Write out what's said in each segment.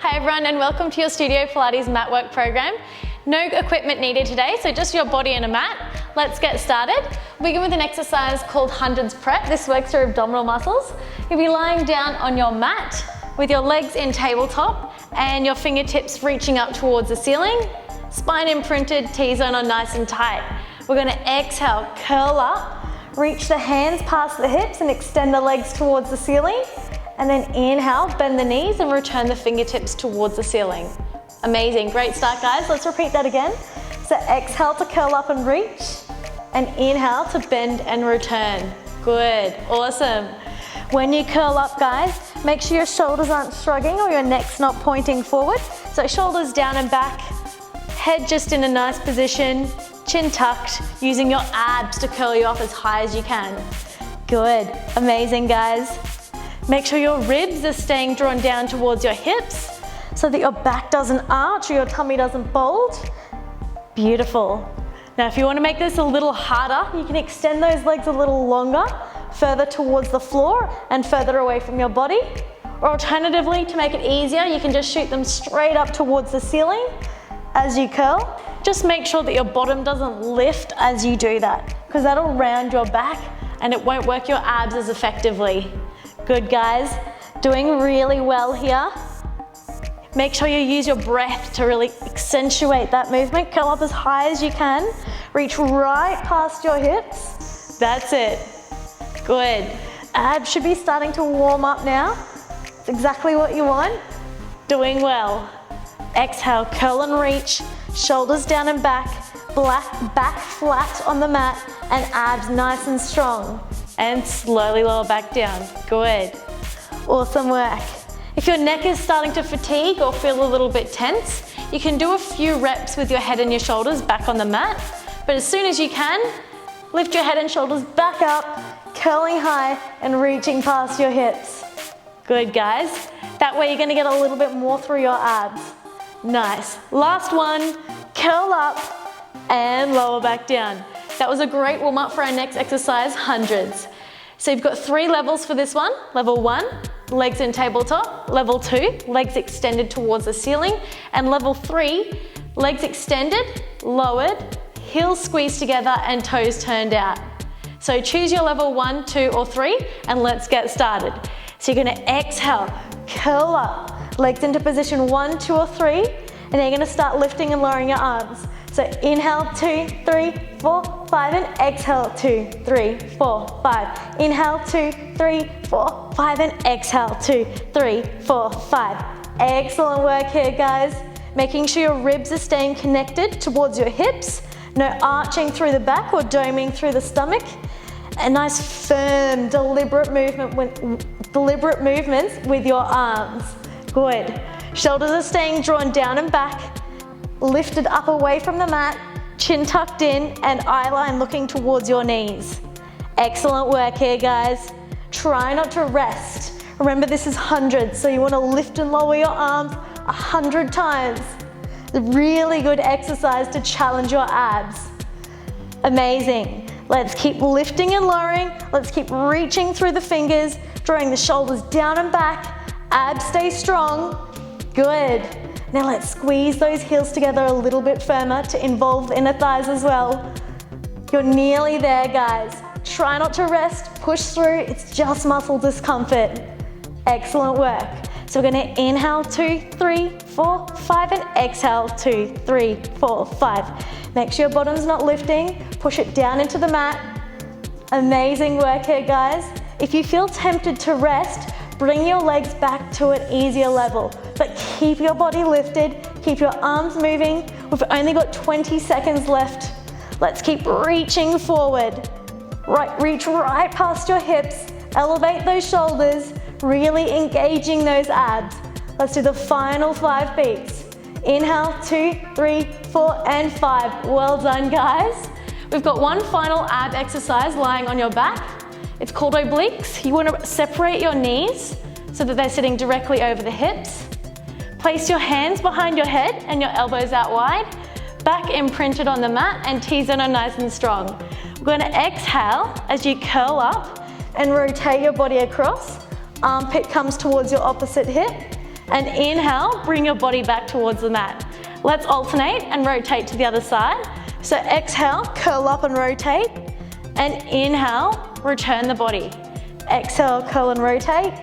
Hi everyone and welcome to your Studio Pilates mat work program. No equipment needed today, so just your body and a mat. Let's get started. We'll begin with an exercise called hundreds prep. This works your abdominal muscles. You'll be lying down on your mat with your legs in tabletop and your fingertips reaching up towards the ceiling. Spine imprinted, T-zone on nice and tight. We're going to exhale, curl up, reach the hands past the hips and extend the legs towards the ceiling. And then inhale, bend the knees and return the fingertips towards the ceiling. Amazing, great start guys. Let's repeat that again. So exhale to curl up and reach, and inhale to bend and return. Good, awesome. When you curl up guys, make sure your shoulders aren't shrugging or your neck's not pointing forward. So shoulders down and back, head just in a nice position, chin tucked, using your abs to curl you up as high as you can. Good, amazing guys. Make sure your ribs are staying drawn down towards your hips so that your back doesn't arch or your tummy doesn't bulge. Beautiful. Now if you want to make this a little harder, you can extend those legs a little longer, further towards the floor and further away from your body. Or alternatively, to make it easier, you can just shoot them straight up towards the ceiling as you curl. Just make sure that your bottom doesn't lift as you do that, because that'll round your back and it won't work your abs as effectively. Good guys, doing really well here. Make sure you use your breath to really accentuate that movement. Curl up as high as you can. Reach right past your hips. That's it. Good. Abs should be starting to warm up now. It's exactly what you want. Doing well. Exhale, curl and reach. Shoulders down and back. Back flat on the mat and abs nice and strong. And slowly lower back down. Good. Awesome work. If your neck is starting to fatigue or feel a little bit tense, you can do a few reps with your head and your shoulders back on the mat. But as soon as you can, lift your head and shoulders back up, curling high and reaching past your hips. Good guys. That way you're going to get a little bit more through your abs. Nice. Last one. Curl up and lower back down. That was a great warm up for our next exercise, hundreds. So you've got 3 levels for this one. Level 1, legs in tabletop. Level 2, legs extended towards the ceiling. And level 3, legs extended, lowered, heels squeezed together and toes turned out. So choose your level 1, 2 or 3 and let's get started. So you're gonna exhale, curl up, legs into position 1, 2 or 3, and then you're gonna start lifting and lowering your arms. So inhale, 2, 3, 4, 5, and exhale, 2, 3, 4, 5. Inhale, 2, 3, 4, 5, and exhale, 2, 3, 4, 5. Excellent work here, guys. Making sure your ribs are staying connected towards your hips. No arching through the back or doming through the stomach. A nice, firm, deliberate movements with your arms. Good. Shoulders are staying drawn down and back. Lifted up away from the mat, chin tucked in and eye line looking towards your knees. Excellent work here guys. Try not to rest. Remember this is hundreds, so you want to lift and lower your arms 100 times. A really good exercise to challenge your abs. Amazing. Let's keep lifting and lowering. Let's keep reaching through the fingers, drawing the shoulders down and back. Abs stay strong. Good. Now let's squeeze those heels together a little bit firmer to involve the inner thighs as well. You're nearly there, guys. Try not to rest, push through, it's just muscle discomfort. Excellent work. So we're gonna inhale, 2, 3, 4, 5, and exhale, 2, 3, 4, 5. Make sure your bottom's not lifting, push it down into the mat. Amazing work here, guys. If you feel tempted to rest, bring your legs back to an easier level, but keep your body lifted, keep your arms moving. We've only got 20 seconds left. Let's keep reaching forward. Reach right past your hips, elevate those shoulders, really engaging those abs. Let's do the final 5 beats. Inhale, 2, 3, 4, and 5. Well done, guys. We've got one final ab exercise lying on your back. It's called obliques. You want to separate your knees so that they're sitting directly over the hips. Place your hands behind your head and your elbows out wide. Back imprinted on the mat and T-zone are nice and strong. We're going to exhale as you curl up and rotate your body across. Armpit comes towards your opposite hip. And inhale, bring your body back towards the mat. Let's alternate and rotate to the other side. So exhale, curl up and rotate. And inhale, return the body. Exhale, curl and rotate.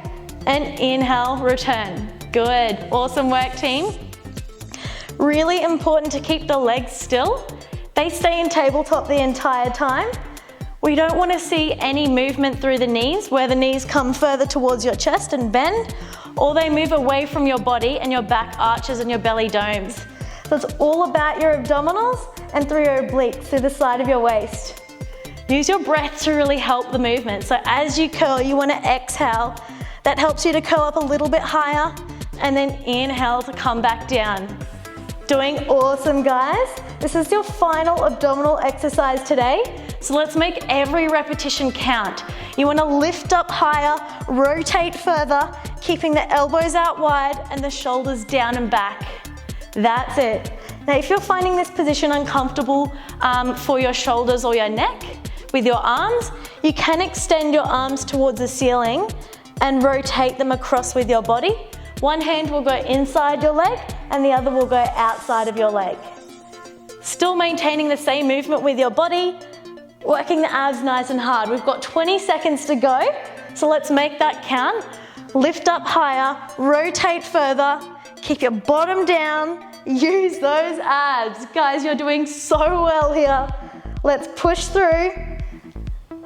And inhale, return. Good, awesome work, team. Really important to keep the legs still. They stay in tabletop the entire time. We don't want to see any movement through the knees, where the knees come further towards your chest and bend, or they move away from your body and your back arches and your belly domes. So it's all about your abdominals and through your obliques, through the side of your waist. Use your breath to really help the movement. So as you curl, you want to exhale. That helps you to curl up a little bit higher, and then inhale to come back down. Doing awesome, guys. This is your final abdominal exercise today. So let's make every repetition count. You want to lift up higher, rotate further, keeping the elbows out wide and the shoulders down and back. That's it. Now, if you're finding this position uncomfortable for your shoulders or your neck with your arms, you can extend your arms towards the ceiling and rotate them across with your body. One hand will go inside your leg and the other will go outside of your leg. Still maintaining the same movement with your body, working the abs nice and hard. We've got 20 seconds to go, so let's make that count. Lift up higher, rotate further, keep your bottom down, use those abs. Guys, you're doing so well here. Let's push through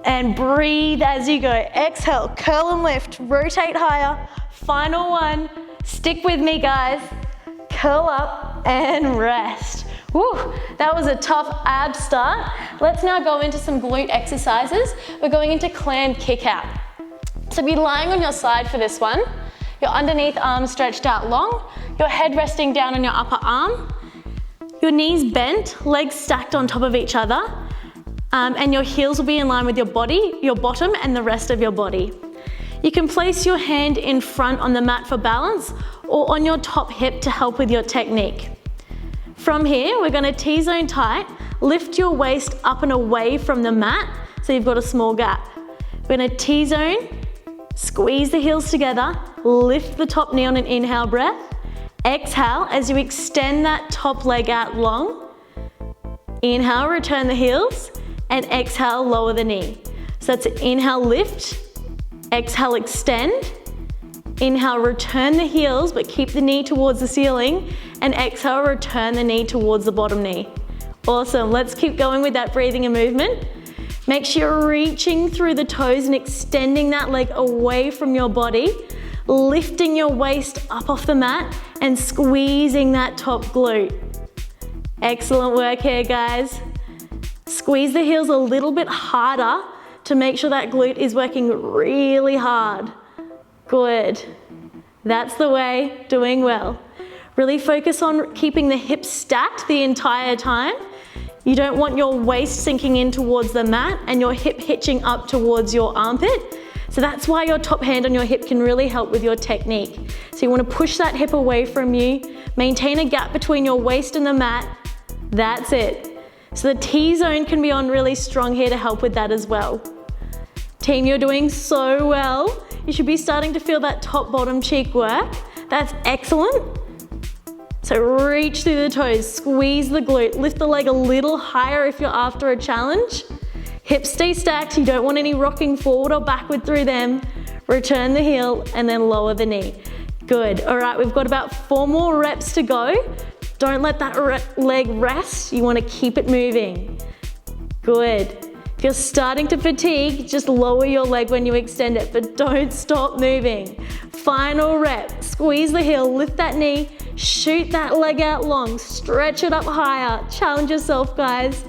and breathe as you go. Exhale, curl and lift, rotate higher. Final one, stick with me, guys. Curl up and rest. Woo, that was a tough ab start. Let's now go into some glute exercises. We're going into clam kickout. So be lying on your side for this one. Your underneath arm stretched out long, your head resting down on your upper arm, your knees bent, legs stacked on top of each other, and your heels will be in line with your body, your bottom, and the rest of your body. You can place your hand in front on the mat for balance or on your top hip to help with your technique. From here, we're going to T-zone tight, lift your waist up and away from the mat so you've got a small gap. We're going to T-zone, squeeze the heels together, lift the top knee on an inhale breath. Exhale as you extend that top leg out long. Inhale, return the heels, and exhale, lower the knee. So that's an inhale, lift. Exhale, extend. Inhale, return the heels, but keep the knee towards the ceiling. And exhale, return the knee towards the bottom knee. Awesome, let's keep going with that breathing and movement. Make sure you're reaching through the toes and extending that leg away from your body, lifting your waist up off the mat and squeezing that top glute. Excellent work here, guys. Squeeze the heels a little bit harder to make sure that glute is working really hard. Good. That's the way, doing well. Really focus on keeping the hips stacked the entire time. You don't want your waist sinking in towards the mat and your hip hitching up towards your armpit. So that's why your top hand on your hip can really help with your technique. So you want to push that hip away from you, maintain a gap between your waist and the mat. That's it. So the T-zone can be on really strong here to help with that as well. Team, you're doing so well. You should be starting to feel that top bottom cheek work. That's excellent. So reach through the toes, squeeze the glute, lift the leg a little higher if you're after a challenge. Hips stay stacked, you don't want any rocking forward or backward through them. Return the heel and then lower the knee. Good, all right, we've got about 4 more reps to go. Don't let that leg rest, you want to keep it moving. Good. If you're starting to fatigue, just lower your leg when you extend it, but don't stop moving. Final rep, squeeze the heel, lift that knee, shoot that leg out long, stretch it up higher, challenge yourself, guys.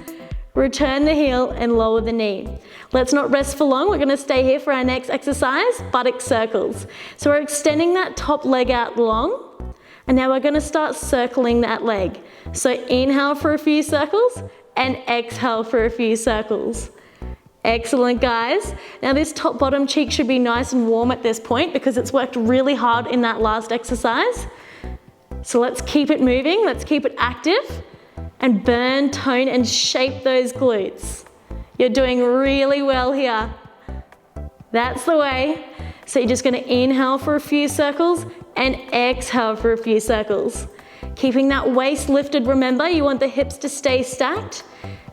Return the heel and lower the knee. Let's not rest for long, we're gonna stay here for our next exercise, buttock circles. So we're extending that top leg out long, and now we're gonna start circling that leg. So inhale for a few circles, and exhale for a few circles. Excellent, guys. Now this top bottom cheek should be nice and warm at this point because it's worked really hard in that last exercise. So let's keep it moving, let's keep it active and burn, tone and shape those glutes. You're doing really well here. That's the way. So you're just gonna inhale for a few circles, and exhale for a few circles. Keeping that waist lifted, remember, you want the hips to stay stacked,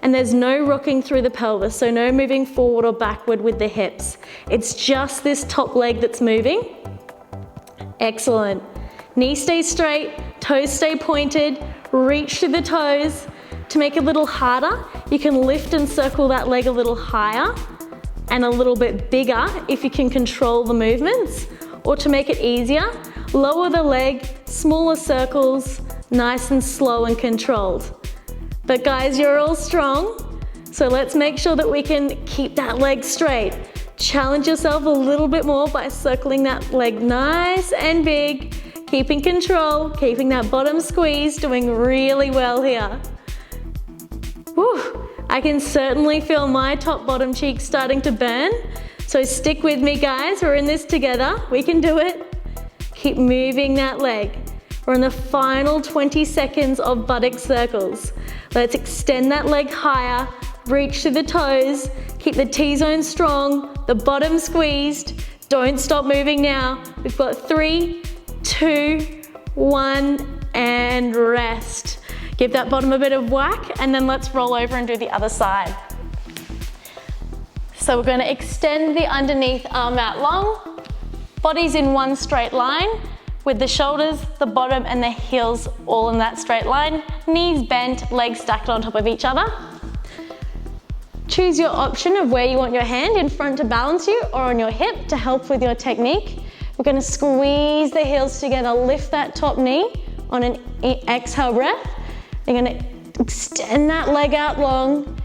and there's no rocking through the pelvis, so no moving forward or backward with the hips. It's just this top leg that's moving. Excellent. Knees stay straight, toes stay pointed, reach through the toes. To make it a little harder, you can lift and circle that leg a little higher and a little bit bigger if you can control the movements. Or to make it easier, lower the leg, smaller circles, nice and slow and controlled. But guys, you're all strong, so let's make sure that we can keep that leg straight. Challenge yourself a little bit more by circling that leg nice and big, keeping control, keeping that bottom squeeze, doing really well here. Whew, I can certainly feel my top bottom cheek starting to burn, so stick with me guys, we're in this together, we can do it. Keep moving that leg. We're in the final 20 seconds of buttock circles. Let's extend that leg higher, reach to the toes, keep the T-zone strong, the bottom squeezed. Don't stop moving now. We've got 3, 2, 1, and rest. Give that bottom a bit of whack, and then let's roll over and do the other side. So we're going to extend the underneath arm out long, bodies in one straight line, with the shoulders, the bottom, and the heels all in that straight line. Knees bent, legs stacked on top of each other. Choose your option of where you want your hand, in front to balance you or on your hip to help with your technique. We're going to squeeze the heels together, lift that top knee on an exhale breath. You're going to extend that leg out long,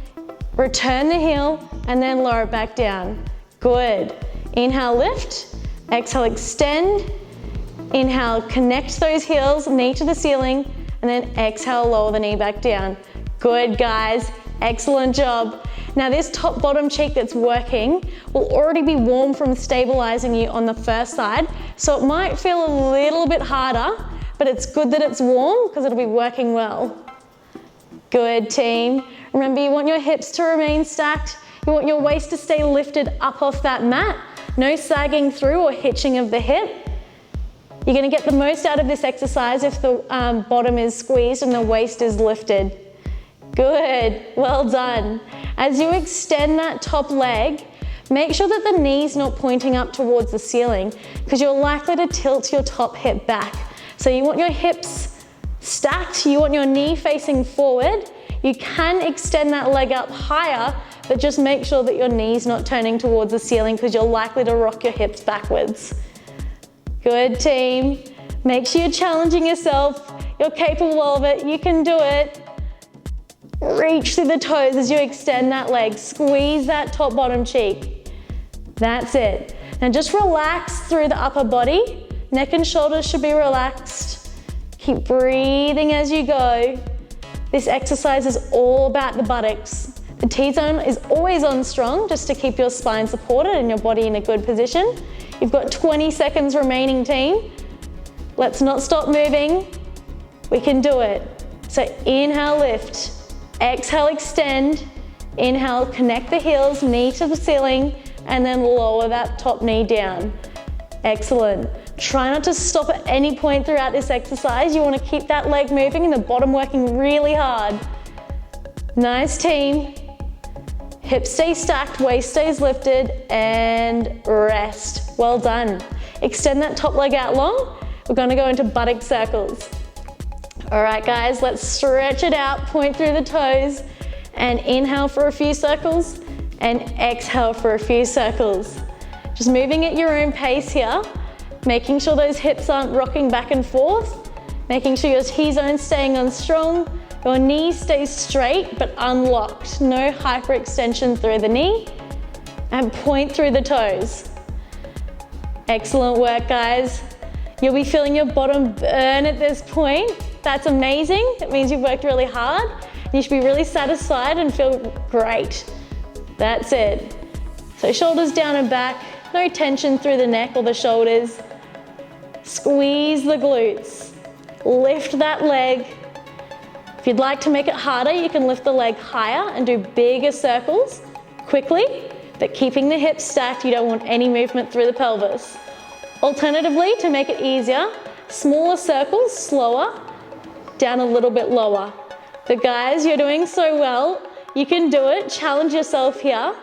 return the heel, and then lower it back down. Good. Inhale, lift. Exhale, extend. Inhale, connect those heels, knee to the ceiling, and then exhale, lower the knee back down. Good, guys. Excellent job. Now this top bottom cheek that's working will already be warm from stabilizing you on the first side, so it might feel a little bit harder, but it's good that it's warm because it'll be working well. Good, team. Remember, you want your hips to remain stacked. You want your waist to stay lifted up off that mat. No sagging through or hitching of the hip. You're going to get the most out of this exercise if the bottom is squeezed and the waist is lifted. Good, well done. As you extend that top leg, make sure that the knee's not pointing up towards the ceiling because you're likely to tilt your top hip back. So you want your hips stacked, you want your knee facing forward. You can extend that leg up higher, but just make sure that your knee's not turning towards the ceiling because you're likely to rock your hips backwards. Good, team. Make sure you're challenging yourself. You're capable of it. You can do it. Reach through the toes as you extend that leg. Squeeze that top bottom cheek. That's it. Now just relax through the upper body. Neck and shoulders should be relaxed. Keep breathing as you go. This exercise is all about the buttocks. The T-zone is always on strong just to keep your spine supported and your body in a good position. You've got 20 seconds remaining, team. Let's not stop moving. We can do it. So inhale, lift. Exhale, extend. Inhale, connect the heels, knee to the ceiling, and then lower that top knee down. Excellent. Try not to stop at any point throughout this exercise. You want to keep that leg moving and the bottom working really hard. Nice, team. Hips stay stacked, waist stays lifted, and rest. Well done. Extend that top leg out long. We're going to go into buttock circles. All right, guys, let's stretch it out, point through the toes, and inhale for a few circles, and exhale for a few circles. Just moving at your own pace here, making sure those hips aren't rocking back and forth, making sure your T-zone's staying on strong, your knee stays straight but unlocked, no hyperextension through the knee, and point through the toes. Excellent work, guys. You'll be feeling your bottom burn at this point. That's amazing. It means you've worked really hard. You should be really satisfied and feel great. That's it. So shoulders down and back, no tension through the neck or the shoulders. Squeeze the glutes. Lift that leg. If you'd like to make it harder, you can lift the leg higher and do bigger circles quickly, but keeping the hips stacked, you don't want any movement through the pelvis. Alternatively, to make it easier, smaller circles, slower, down a little bit lower. But guys, you're doing so well. You can do it. Challenge yourself here.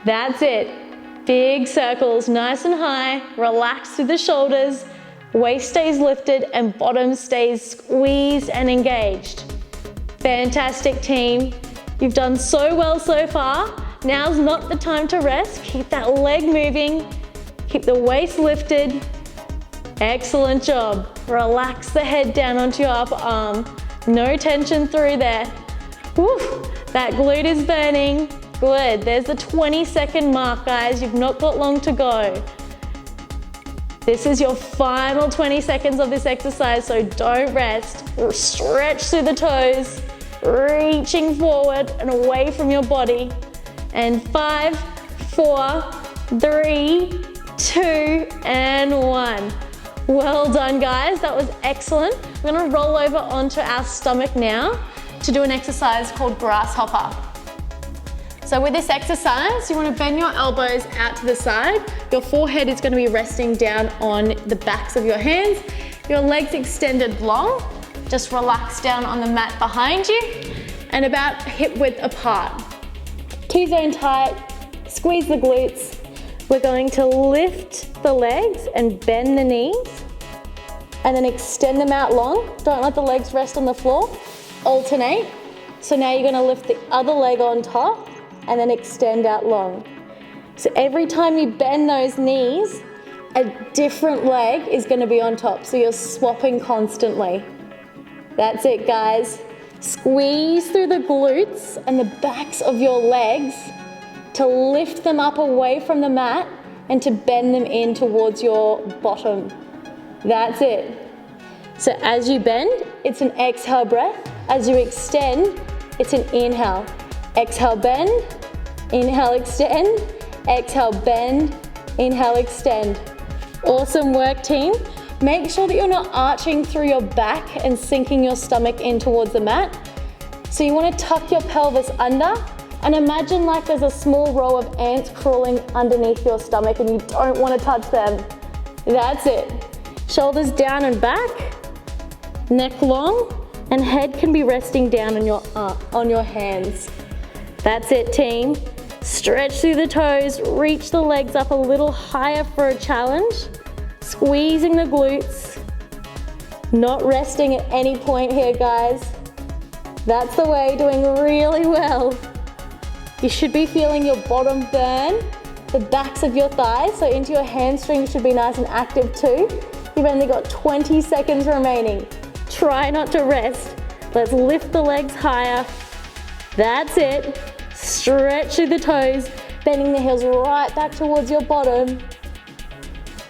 That's it. Big circles, nice and high. Relax through the shoulders. Waist stays lifted and bottom stays squeezed and engaged. Fantastic, team. You've done so well so far. Now's not the time to rest. Keep that leg moving. Keep the waist lifted. Excellent job. Relax the head down onto your upper arm. No tension through there. Woo, that glute is burning. Good, there's the 20-second mark, guys. You've not got long to go. This is your final 20 seconds of this exercise, so don't rest. Stretch through the toes, reaching forward and away from your body. And 5, 4, 3, 2, and 1. Well done, guys. That was excellent. We're gonna roll over onto our stomach now to do an exercise called Grasshopper. So with this exercise, you want to bend your elbows out to the side. Your forehead is going to be resting down on the backs of your hands. Your legs extended long. Just relax down on the mat behind you and about hip width apart. T-zone tight, squeeze the glutes. We're going to lift the legs and bend the knees and then extend them out long. Don't let the legs rest on the floor. Alternate. So now you're going to lift the other leg on top and then extend out long. So every time you bend those knees, a different leg is going to be on top. So you're swapping constantly. That's it, guys. Squeeze through the glutes and the backs of your legs to lift them up away from the mat and to bend them in towards your bottom. That's it. So as you bend, it's an exhale breath. As you extend, it's an inhale. Exhale, bend. Inhale, extend. Exhale, bend. Inhale, extend. Awesome work, team. Make sure that you're not arching through your back and sinking your stomach in towards the mat. So you want to tuck your pelvis under and imagine like there's a small row of ants crawling underneath your stomach and you don't want to touch them. That's it. Shoulders down and back, neck long, and head can be resting down on your hands. That's it, team. Stretch through the toes, reach the legs up a little higher for a challenge. Squeezing the glutes. Not resting at any point here, guys. That's the way, doing really well. You should be feeling your bottom burn, the backs of your thighs, so into your hamstrings should be nice and active too. You've only got 20 seconds remaining. Try not to rest. Let's lift the legs higher. That's it. Stretch through the toes, bending the heels right back towards your bottom.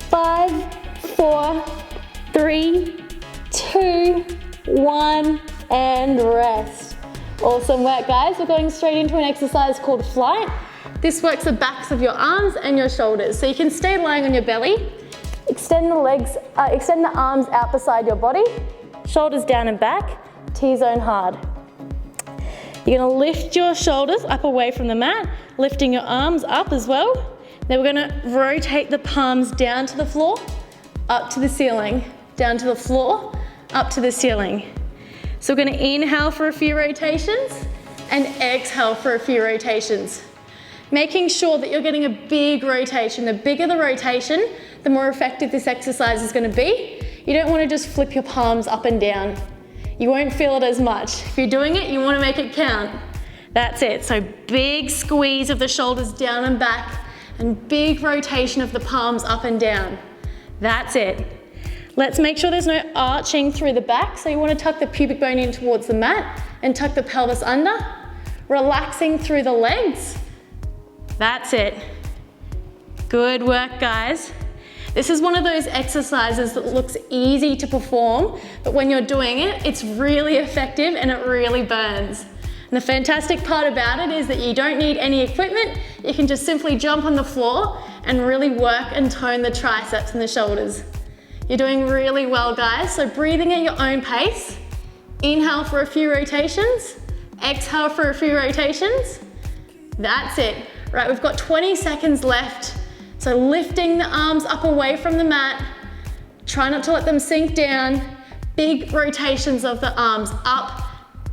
5, 4, 3, 2, 1, and rest. Awesome work, guys. We're going straight into an exercise called flight. This works the backs of your arms and your shoulders. So you can stay lying on your belly, extend the arms out beside your body, shoulders down and back, T-zone hard. You're gonna lift your shoulders up away from the mat, lifting your arms up as well. Then we're gonna rotate the palms down to the floor, up to the ceiling, down to the floor, up to the ceiling. So we're gonna inhale for a few rotations and exhale for a few rotations. Making sure that you're getting a big rotation. The bigger the rotation, the more effective this exercise is gonna be. You don't wanna just flip your palms up and down. You won't feel it as much. If you're doing it, you wanna make it count. That's it, so big squeeze of the shoulders down and back and big rotation of the palms up and down. That's it. Let's make sure there's no arching through the back. So you wanna tuck the pubic bone in towards the mat and tuck the pelvis under. Relaxing through the legs. That's it. Good work, guys. This is one of those exercises that looks easy to perform, but when you're doing it, it's really effective and it really burns. And the fantastic part about it is that you don't need any equipment. You can just simply jump on the floor and really work and tone the triceps and the shoulders. You're doing really well, guys. So breathing at your own pace. Inhale for a few rotations. Exhale for a few rotations. That's it. Right, we've got 20 seconds left. So lifting the arms up away from the mat. Try not to let them sink down. Big rotations of the arms, up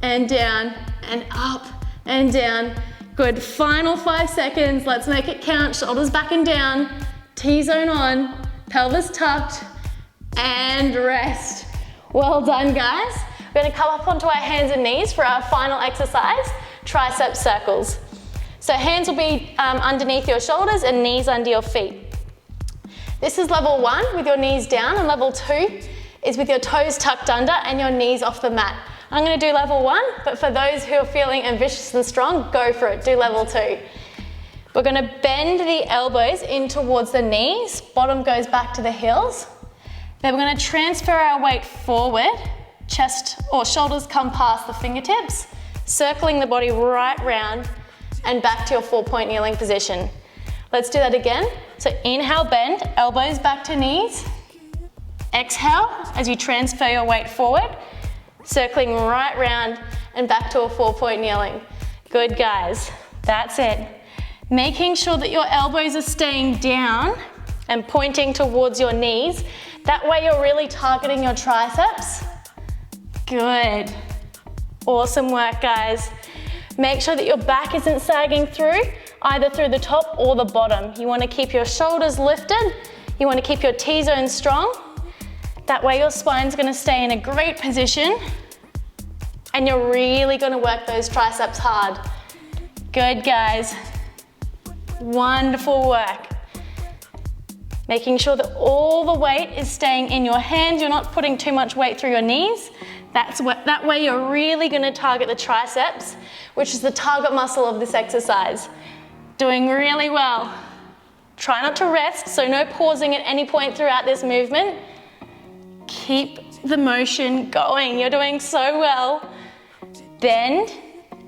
and down and up and down. Good, final 5 seconds. Let's make it count. Shoulders back and down. T-zone on, pelvis tucked, and rest. Well done, guys. We're gonna come up onto our hands and knees for our final exercise, tricep circles. So hands will be underneath your shoulders and knees under your feet. This is level 1 with your knees down, and level 2 is with your toes tucked under and your knees off the mat. I'm gonna do level 1, but for those who are feeling ambitious and strong, go for it, do level 2. We're gonna bend the elbows in towards the knees, bottom goes back to the heels. Then we're gonna transfer our weight forward, chest or shoulders come past the fingertips, circling the body right round and back to your 4-point kneeling position. Let's do that again. So inhale, bend, elbows back to knees. Exhale as you transfer your weight forward, circling right round and back to a 4-point kneeling. Good, guys, that's it. Making sure that your elbows are staying down and pointing towards your knees. That way you're really targeting your triceps. Good. Awesome work, guys. Make sure that your back isn't sagging through, either through the top or the bottom. You want to keep your shoulders lifted. You want to keep your T-zone strong. That way your spine's going to stay in a great position and you're really going to work those triceps hard. Good, guys. Wonderful work. Making sure that all the weight is staying in your hands. You're not putting too much weight through your knees. That way you're really going to target the triceps, which is the target muscle of this exercise. Doing really well. Try not to rest, so no pausing at any point throughout this movement. Keep the motion going. You're doing so well. Bend,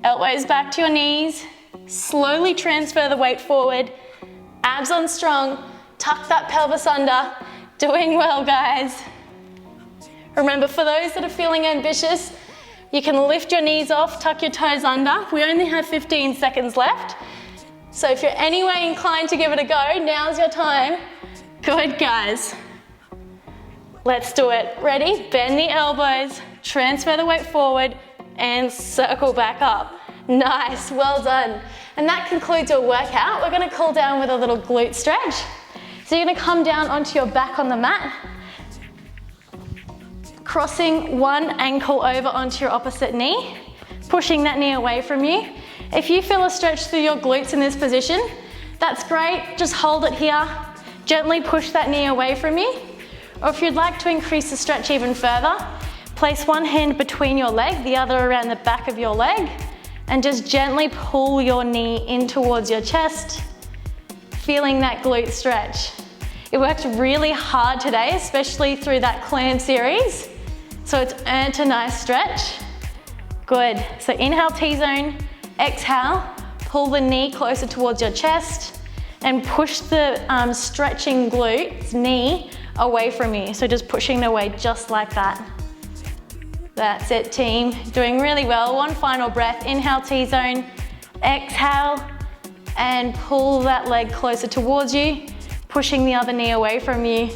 elbows back to your knees. Slowly transfer the weight forward. Abs on strong. Tuck that pelvis under. Doing well, guys. Remember, for those that are feeling ambitious, you can lift your knees off, tuck your toes under. We only have 15 seconds left. So if you're anyway inclined to give it a go, now's your time. Good, guys. Let's do it. Ready? Bend the elbows, transfer the weight forward, and circle back up. Nice, well done. And that concludes your workout. We're gonna cool down with a little glute stretch. So you're gonna come down onto your back on the mat, crossing one ankle over onto your opposite knee, pushing that knee away from you. If you feel a stretch through your glutes in this position, that's great. Just hold it here. Gently push that knee away from you. Or if you'd like to increase the stretch even further, place one hand between your leg, the other around the back of your leg, and just gently pull your knee in towards your chest, feeling that glute stretch. It worked really hard today, especially through that Clam series. So it's earned a nice stretch. Good. So inhale, T-zone. Exhale, pull the knee closer towards your chest and push the stretching glutes, knee, away from you. So just pushing it away just like that. That's it, team. Doing really well. One final breath. Inhale, T-zone. Exhale, and pull that leg closer towards you, pushing the other knee away from you.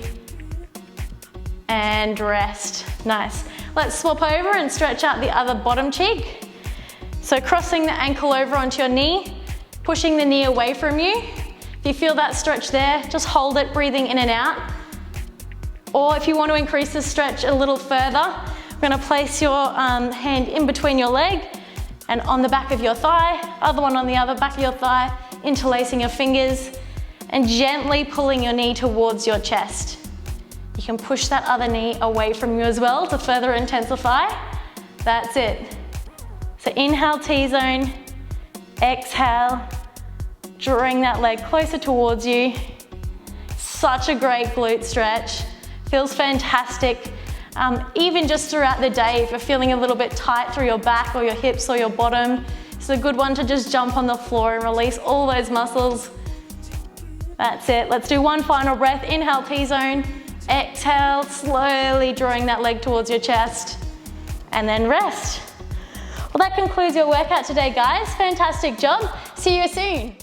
And rest. Nice. Let's swap over and stretch out the other bottom cheek. So crossing the ankle over onto your knee, pushing the knee away from you. If you feel that stretch there, just hold it, breathing in and out. Or if you want to increase the stretch a little further, we're going to place your hand in between your leg and on the back of your thigh, other one on the other back of your thigh, interlacing your fingers and gently pulling your knee towards your chest. You can push that other knee away from you as well to further intensify. That's it. So inhale, T-zone, exhale, drawing that leg closer towards you. Such a great glute stretch. Feels fantastic. Even just throughout the day, if you're feeling a little bit tight through your back or your hips or your bottom, it's a good one to just jump on the floor and release all those muscles. That's it. Let's do one final breath. Inhale, T-zone. Exhale, slowly drawing that leg towards your chest. And then rest. Well, that concludes your workout today, guys. Fantastic job. See you soon.